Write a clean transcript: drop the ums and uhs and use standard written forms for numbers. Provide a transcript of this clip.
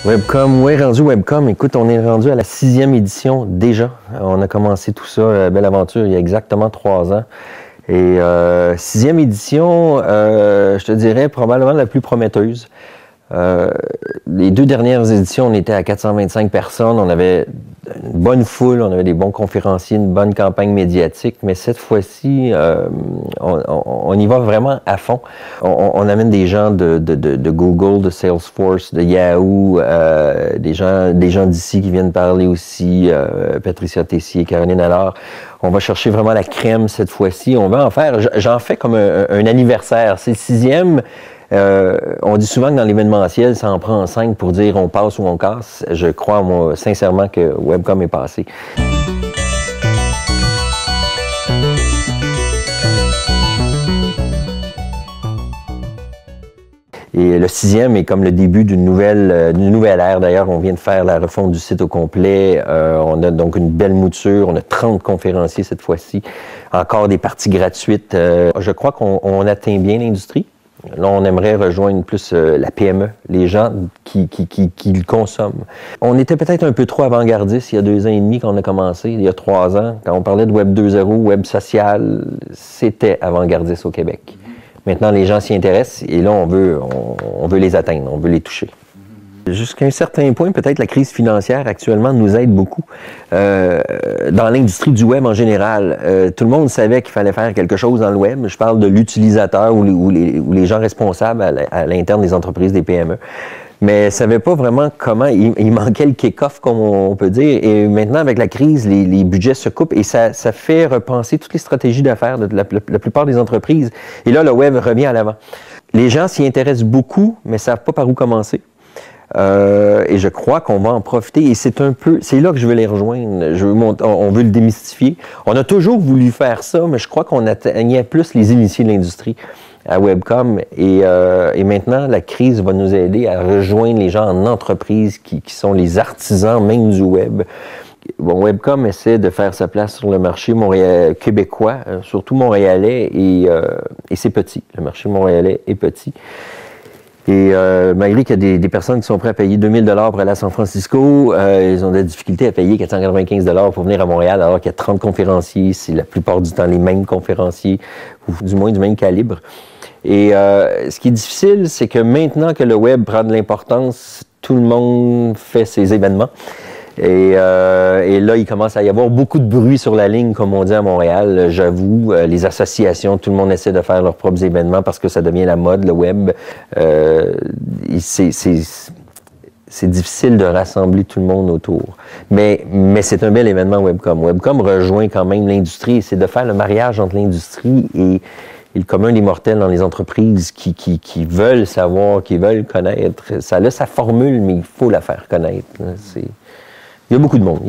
Webcom, oui, rendu Webcom. Écoute, on est rendu à la 6e édition déjà. On a commencé tout ça, belle aventure, il y a exactement 3 ans. Et 6e édition, je te dirais probablement la plus prometteuse. Les 2 dernières éditions, on était à 425 personnes, on avait une bonne foule, on avait des bons conférenciers, une bonne campagne médiatique, mais cette fois-ci, on y va vraiment à fond. On amène des gens de Google, de Salesforce, de Yahoo, des gens d'ici qui viennent parler aussi, Patricia Tessier, Caroline Allard. On va chercher vraiment la crème cette fois-ci. On va en faire, j'en fais comme un anniversaire. C'est le 6e. On dit souvent que dans l'événementiel, ça en prend 5 pour dire on passe ou on casse. Je crois, moi, sincèrement, que Webcom est passé. Et le 6e est comme le début d'une nouvelle ère. D'ailleurs, on vient de faire la refonte du site au complet. On a donc une belle mouture. On a 30 conférenciers cette fois-ci. Encore des parties gratuites. Je crois qu'on atteint bien l'industrie. Là, on aimerait rejoindre plus la PME, les gens qui le consomment. On était peut-être un peu trop avant-gardiste il y a 2 ans et demi quand on a commencé, il y a 3 ans. Quand on parlait de Web 2.0, Web social, c'était avant-gardiste au Québec. Maintenant, les gens s'y intéressent et là, on veut les atteindre, on veut les toucher. Jusqu'à un certain point, peut-être la crise financière actuellement nous aide beaucoup. Dans l'industrie du web en général, tout le monde savait qu'il fallait faire quelque chose dans le web. Je parle de l'utilisateur ou les gens responsables à l'interne des entreprises, des PME. Mais ne savaient pas vraiment comment, il manquait le kick-off, comme on peut dire. Et maintenant, avec la crise, les budgets se coupent et ça fait repenser toutes les stratégies d'affaires de la plupart des entreprises. Et là, le web revient à l'avant. Les gens s'y intéressent beaucoup, mais ne savent pas par où commencer. Et je crois qu'on va en profiter. Et c'est là que je veux les rejoindre. On veut le démystifier. On a toujours voulu faire ça, mais je crois qu'on atteignait plus les initiés de l'industrie à Webcom. Et maintenant, la crise va nous aider à rejoindre les gens en entreprise qui sont les artisans même du web. Bon, Webcom essaie de faire sa place sur le marché québécois, surtout montréalais, et c'est petit. Le marché montréalais est petit. Et malgré qu'il y a des personnes qui sont prêtes à payer 2000 $ pour aller à San Francisco, ils ont des difficultés à payer 495 $ pour venir à Montréal, alors qu'il y a 30 conférenciers. C'est la plupart du temps les mêmes conférenciers, ou du moins du même calibre. Et ce qui est difficile, c'est que maintenant que le web prend de l'importance, tout le monde fait ses événements. Et là, il commence à y avoir beaucoup de bruit sur la ligne, comme on dit à Montréal. J'avoue, les associations, tout le monde essaie de faire leurs propres événements parce que ça devient la mode, le web. C'est difficile de rassembler tout le monde autour. Mais c'est un bel événement Webcom. Webcom rejoint quand même l'industrie. C'est de faire le mariage entre l'industrie et le commun des mortels dans les entreprises qui veulent savoir, qui veulent connaître. Ça a sa formule, mais il faut la faire connaître. Il y a beaucoup de monde,